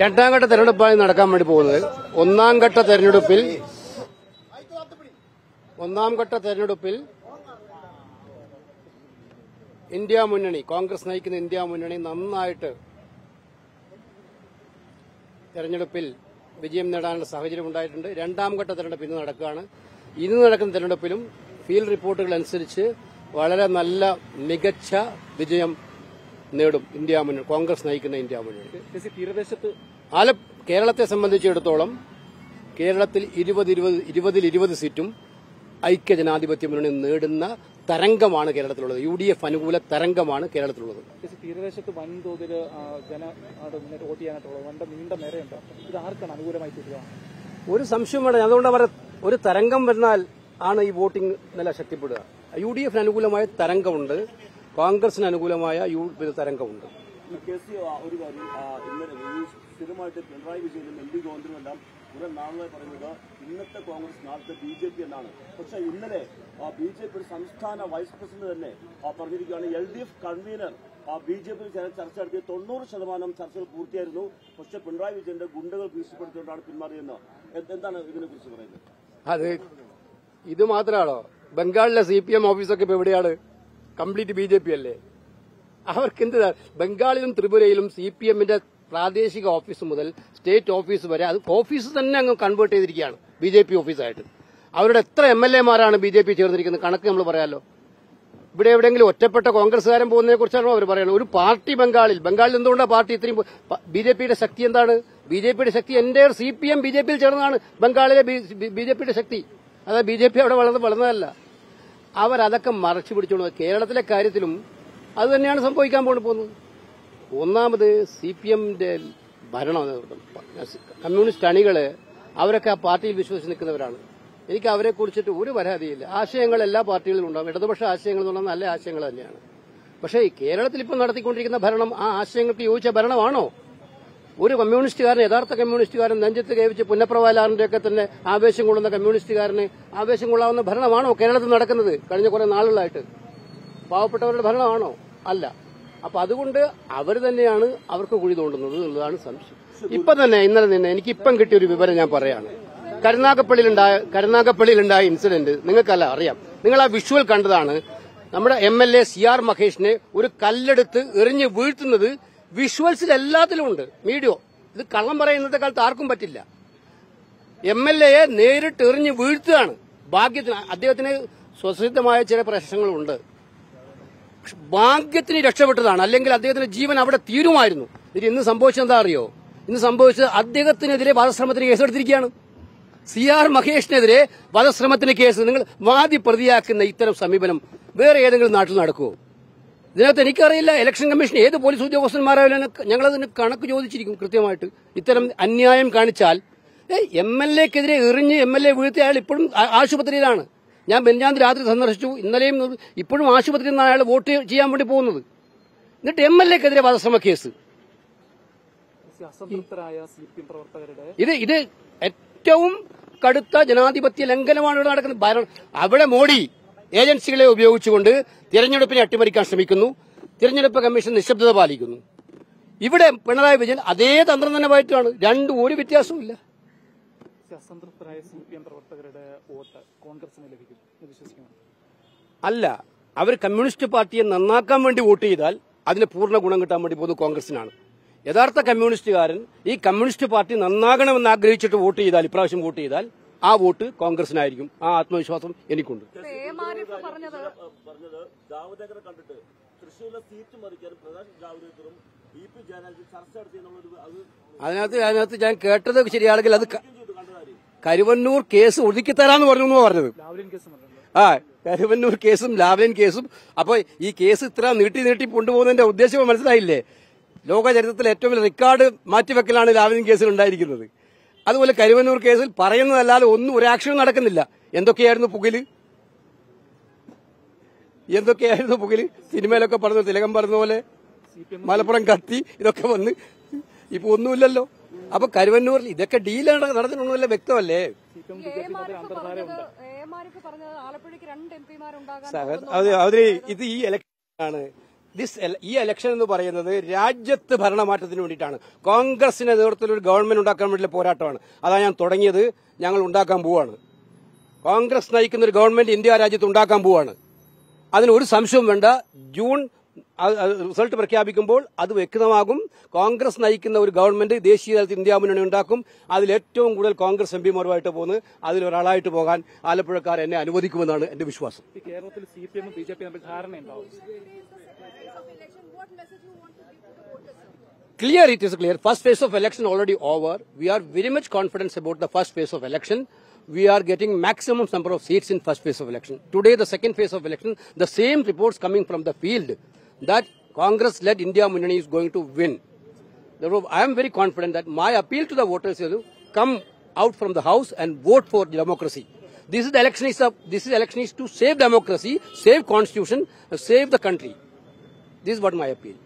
രണ്ടാം ഘട്ട തെരഞ്ഞെടുപ്പായി നടക്കാൻ വേണ്ടി പോകുന്നത്. ഒന്നാം ഘട്ട തെരഞ്ഞെടുപ്പിൽ ഇന്ത്യ മുന്നണി, കോൺഗ്രസ് നയിക്കുന്ന ഇന്ത്യ മുന്നണി നന്നായിട്ട് തെരഞ്ഞെടുപ്പിൽ വിജയം നേടാനുള്ള സാഹചര്യം ഉണ്ടായിട്ടുണ്ട്. രണ്ടാം ഘട്ട തെരഞ്ഞെടുപ്പ് ഇന്ന് നടക്കുകയാണ്. ഇന്ന് നടക്കുന്ന തെരഞ്ഞെടുപ്പിലും ഫീൽഡ് റിപ്പോർട്ടുകൾ അനുസരിച്ച് വളരെ നല്ല മികച്ച വിജയം നേടും ഇന്ത്യ മുന്നണി, കോൺഗ്രസ് നയിക്കുന്ന ഇന്ത്യ മുന്നണി. കേരളത്തെ സംബന്ധിച്ചിടത്തോളം കേരളത്തിൽ 20 സീറ്റും ഐക്യജനാധിപത്യ മുന്നണി നേടുന്ന തരംഗമാണ് കേരളത്തിലുള്ളത്. UDF അനുകൂല തരംഗമാണ് കേരളത്തിലുള്ളത്. തീരദേശത്ത് വൻതോതിൽ വോട്ട് ചെയ്യാനായിട്ടുള്ളത് നീണ്ട നേരെയുണ്ട്. ഇത് ആർക്കാണ് അനുകൂലമായി തീരുക? ഒരു സംശയമാണ്. അതുകൊണ്ട് അവർ ഒരു തരംഗം വന്നാൽ ആണ് ഈ വോട്ടിംഗ് നില ശക്തിപ്പെടുക. UDF അനുകൂലമായ തരംഗമുണ്ട്, കോൺഗ്രസിന് അനുകൂലമായ തരംഗമുണ്ട്. ഒരു കാര്യം, ഇന്നലെ സ്ഥിരമായിട്ട് പിണറായി വിജയനും MP ഗോവിന്ദനും എല്ലാം കുറെ നാളായി പറയുന്നത് ഇന്നത്തെ കോൺഗ്രസ് നാളത്തെ BJP എന്നാണ്. പക്ഷെ ഇന്നലെ BJP ഒരു സംസ്ഥാന വൈസ് പ്രസിഡന്റ് തന്നെ പറഞ്ഞിരിക്കുകയാണ്, LDF കൺവീനർ BJP ചർച്ച നടത്തിയ 90% ചർച്ചകൾ പൂർത്തിയായിരുന്നു. പക്ഷെ പിണറായി വിജയന്റെ ഗുണ്ടകൾ ഭീഷണിപ്പെടുത്തിക്കൊണ്ടാണ് പിന്മാറിയെന്ന്. എന്താണ് ഇതിനെക്കുറിച്ച് പറയുന്നത്? അത് ഇത് മാത്രമാണോ? ബംഗാളിലെ CPM ഓഫീസൊക്കെ ഇപ്പൊ എവിടെയാണ്? കംപ്ലീറ്റ് BJP അല്ലേ? അവർക്കെന്ത്? ബംഗാളിലും ത്രിപുരയിലും CPMന്റെ പ്രാദേശിക ഓഫീസ് മുതൽ സ്റ്റേറ്റ് ഓഫീസ് വരെ അത് ഓഫീസ് തന്നെ അങ്ങ് കൺവേർട്ട് ചെയ്തിരിക്കുകയാണ് BJP ഓഫീസായിട്ട്. അവരുടെ എത്ര MLA-മാരാണ് BJP ചേർന്നിരിക്കുന്നത് കണക്ക് നമ്മൾ പറയാമല്ലോ. ഇവിടെ എവിടെയെങ്കിലും ഒറ്റപ്പെട്ട കോൺഗ്രസ്സുകാരൻ പോകുന്നതിനെ കുറിച്ചാണോ അവർ പറയുന്നത്? ഒരു പാർട്ടി ബംഗാളിൽ എന്തുകൊണ്ടാണ് പാർട്ടി ഇത്രയും? BJPയുടെ ശക്തി എന്താണ്? BJPയുടെ ശക്തി എന്റെ CPM BJPയിൽ ചേർന്നതാണ് ബംഗാളിലെ BJPയുടെ ശക്തി. അതായത് BJP അവിടെ വളർന്നതല്ല. അവരതൊക്കെ മറച്ചു പിടിച്ചോളൂ. കേരളത്തിലെ കാര്യത്തിലും അത് തന്നെയാണ് സംഭവിക്കാൻ പോകുന്നത്. ഒന്നാമത് CPMന്റെ ഭരണം, കമ്മ്യൂണിസ്റ്റ് അണികള് അവരൊക്കെ ആ പാർട്ടിയിൽ വിശ്വസിച്ച് നിൽക്കുന്നവരാണ്. എനിക്ക് അവരെ കുറിച്ചിട്ട് ഒരു പരാതിയില്ല. ആശയങ്ങൾ എല്ലാ പാർട്ടികളിലും ഉണ്ടാകും. ഇടതുപക്ഷ ആശയങ്ങൾ എന്ന് പറഞ്ഞാൽ നല്ല ആശയങ്ങൾ തന്നെയാണ്. പക്ഷേ ഈ കേരളത്തിൽ ഇപ്പോൾ നടത്തിക്കൊണ്ടിരിക്കുന്ന ഭരണം ആ ആശയങ്ങൾക്ക് യോജിച്ച ഭരണമാണോ? ഒരു കമ്മ്യൂണിസ്റ്റുകാരൻ, യഥാർത്ഥ കമ്മ്യൂണിസ്റ്റുകാരൻ നെഞ്ചത്ത് കൈവച്ച് പുന്നപ്രവാലാറിന്റെയൊക്കെ തന്നെ ആവേശം കൊള്ളുന്ന കമ്മ്യൂണിസ്റ്റുകാരന് ആവേശം കൊള്ളാവുന്ന ഭരണമാണോ കേരളത്തിൽ നടക്കുന്നത്? കഴിഞ്ഞ കുറെ നാളുകളായിട്ട് പാവപ്പെട്ടവരുടെ ഭരണമാണോ? അല്ല. അപ്പൊ അതുകൊണ്ട് അവർ തന്നെയാണ് അവർക്ക് കുഴി തോണ്ടുന്നത് എന്നുള്ളതാണ് സംശയം. ഇന്നലെ എനിക്കിപ്പം കിട്ടിയ ഒരു വിവരം ഞാൻ പറയാണ്. കരുനാഗപ്പള്ളിയിലുണ്ടായ ഇൻസിഡന്റ് നിങ്ങൾക്കല്ല അറിയാം. നിങ്ങൾ ആ വിഷ്വൽ കണ്ടതാണ്. നമ്മുടെ MLA CR മഹേഷിനെ ഒരു കല്ലെടുത്ത് എറിഞ്ഞ് വീഴ്ത്തുന്നത് വിഷ്വൽസിൽ എല്ലാത്തിലും ഉണ്ട്. വീഡിയോ. ഇത് കള്ളം പറയുന്നത്തെ കാലത്ത് ആർക്കും പറ്റില്ല. MLAയെ നേരിട്ട് എറിഞ്ഞ് വീഴ്ത്തുകയാണ്. ഭാഗ്യത്തിന് അദ്ദേഹത്തിന് സ്വസിദ്ധമായ ചില പ്രശ്നങ്ങളുണ്ട്. ഭാഗ്യത്തിന് രക്ഷപ്പെട്ടതാണ്. അല്ലെങ്കിൽ അദ്ദേഹത്തിന്റെ ജീവൻ അവിടെ തീരുമായിരുന്നു. ഇന്ന് സംഭവിച്ചെന്താ അറിയോ? ഇന്ന് സംഭവിച്ചത് അദ്ദേഹത്തിനെതിരെ വധശ്രമത്തിന് കേസെടുത്തിരിക്കുകയാണ്. CR മഹേഷിനെതിരെ വധശ്രമത്തിന് case. നിങ്ങൾ വാദി പ്രതിയാക്കുന്ന ഇത്തരം സമീപനം വേറെ ഏതെങ്കിലും നാട്ടിൽ നടക്കുമോ? ഇതിനകത്ത് എനിക്കറിയില്ല. ഇലക്ഷൻ കമ്മീഷൻ ഏത് പോലീസ് ഉദ്യോഗസ്ഥന്മാരായാലും ഞങ്ങളതിന് കണക്ക് ചോദിച്ചിരിക്കും കൃത്യമായിട്ട്. ഇത്തരം അന്യായം കാണിച്ചാൽ MLAക്കെതിരെ എറിഞ്ഞ് MLA വീഴ്ത്തിയ അയാൾ ഇപ്പോഴും ആശുപത്രിയിലാണ്. ഞാൻ ബെഞ്ചാന്ത് രാത്രി സന്ദർശിച്ചു. ഇന്നലെയും ഇപ്പോഴും ആശുപത്രിയിൽ നിന്നാണ് അയാൾ വോട്ട് ചെയ്യാൻ വേണ്ടി പോകുന്നത്. എന്നിട്ട് MLAക്കെതിരെ വധശ്രമ കേസ്. ഇത് ഏറ്റവും കടുത്ത ജനാധിപത്യ ലംഘനമാണ് ഇവിടെ നടക്കുന്നത്. അവിടെ മോഡി ഏജൻസികളെ ഉപയോഗിച്ചുകൊണ്ട് തിരഞ്ഞെടുപ്പിനെ അട്ടിമറിക്കാൻ ശ്രമിക്കുന്നു. തിരഞ്ഞെടുപ്പ് കമ്മീഷൻ നിശബ്ദത പാലിക്കുന്നു. ഇവിടെ പിണറായി വിജയൻ അതേ തന്ത്രം തന്നെ പയറ്റുകയാണ്. രണ്ടും ഒരു വ്യത്യാസവും ഇല്ല. അസംതൃപ്തരായ CPM പ്രവർത്തകരുടെ വോട്ട് കോൺഗ്രസിന് ലഭിക്കും വിശ്വസിക്കുന്നു? അല്ല. അവർ കമ്മ്യൂണിസ്റ്റ് പാർട്ടിയെ നന്നാക്കാൻ വേണ്ടി വോട്ട് ചെയ്താൽ അതിന് പൂർണ്ണ ഗുണം കിട്ടാൻ വേണ്ടി പോകുന്നത് കോൺഗ്രസിനാണ്. യഥാർത്ഥ കമ്മ്യൂണിസ്റ്റുകാരൻ ഈ കമ്മ്യൂണിസ്റ്റ് പാർട്ടി നന്നാകണമെന്ന് ആഗ്രഹിച്ചിട്ട് വോട്ട് ചെയ്താൽ, ഇപ്രാവശ്യം വോട്ട് ചെയ്താൽ ആ വോട്ട് കോൺഗ്രസിനായിരിക്കും. ആ ആത്മവിശ്വാസം എനിക്കുണ്ട്. പറഞ്ഞത് ജാവദേക്കറെ കണ്ടിട്ട് തൃശ്ശൂരിലെ സീറ്റ് മറിക്കാനും പ്രകാശ് ജാവദേക്കറും EP ജയരാജനും ചർച്ച നടത്തിയെന്നുള്ളത് അതിനകത്ത് ഞാൻ കേട്ടത് ശരിയാണെങ്കിൽ അത് കരുവന്നൂർ കേസ് ഒതുക്കിത്തരാന്ന് പറഞ്ഞു പറഞ്ഞത്. കരുവന്നൂർ കേസും ലാവ്ലിൻ കേസും. അപ്പൊ ഈ കേസ് ഇത്ര നീട്ടി കൊണ്ടുപോകുന്നതിന്റെ ഉദ്ദേശം മനസ്സിലായില്ലേ? ലോക ചരിത്രത്തിലെ ഏറ്റവും വലിയ റെക്കോർഡ് മാറ്റിവെക്കലാണ് ലാവ്ലിൻ കേസിൽ ഉണ്ടായിരിക്കുന്നത്. അതുപോലെ കരുവന്നൂർ കേസിൽ പറയുന്നതല്ലാതെ ഒരു ആക്ഷനും നടക്കുന്നില്ല. എന്തൊക്കെയായിരുന്നു പുകില്? സിനിമയിലൊക്കെ പറഞ്ഞ തിലകം പറഞ്ഞ പോലെ മലപ്പുറം കത്തി ഇതൊക്കെ വന്ന് ഇപ്പൊ ഒന്നുമില്ലല്ലോ. അപ്പൊ കരുവന്നൂരിൽ ഇതൊക്കെ ഡീലാണ് നടന്നിട്ടുണ്ടല്ലോ, വ്യക്തമല്ലേ? ഇത് ഈ ഇലക്ഷനാണ്. ഈ ഇലക്ഷൻ എന്ന് പറയുന്നത് രാജ്യത്ത് ഭരണമാറ്റത്തിന് വേണ്ടിയിട്ടാണ്. കോൺഗ്രസിന്റെ നേതൃത്വത്തിൽ ഒരു ഗവൺമെന്റ് ഉണ്ടാക്കാൻ വേണ്ടിയുള്ള പോരാട്ടമാണ്. അതാണ് ഞാൻ തുടങ്ങിയത്. ഞങ്ങൾ ഉണ്ടാക്കാൻ പോവാണ്. കോൺഗ്രസ് നയിക്കുന്ന ഒരു ഗവൺമെന്റ് ഇന്ത്യ രാജ്യത്ത് ഉണ്ടാക്കാൻ പോവാണ്. അതിന് ഒരു സംശയവും വേണ്ട. ജൂൺ റിസൾട്ട് പ്രഖ്യാപിക്കുമ്പോൾ അത് വ്യക്തമാകും. കോൺഗ്രസ് നയിക്കുന്ന ഒരു ഗവൺമെന്റ് ദേശീയ തലത്തിൽ ഇന്ത്യ മുന്നണി ഉണ്ടാക്കും. അതിൽ ഏറ്റവും കൂടുതൽ കോൺഗ്രസ് എംപിമാരുമായിട്ട് പോകുന്നത് അതിലൊരാളായിട്ട് പോകാൻ ആലപ്പുഴക്കാർ എന്നെ അനുവദിക്കുമെന്നാണ് എന്റെ വിശ്വാസം. കേരളത്തിൽ CPM BJP തമ്മിൽ ധാരണയുണ്ടാവും. Clear, it is clear. First phase of election already over. We are very much confident about the first phase of election. We are getting maximum number of seats in first phase of election. Today, the second phase of election, the same reports coming from the field that Congress-led India Munani is going to win. Therefore, I am very confident that my appeal to the voters is to come out from the house and vote for democracy. This election is to save democracy, save constitution, save the country. This is what my appeal.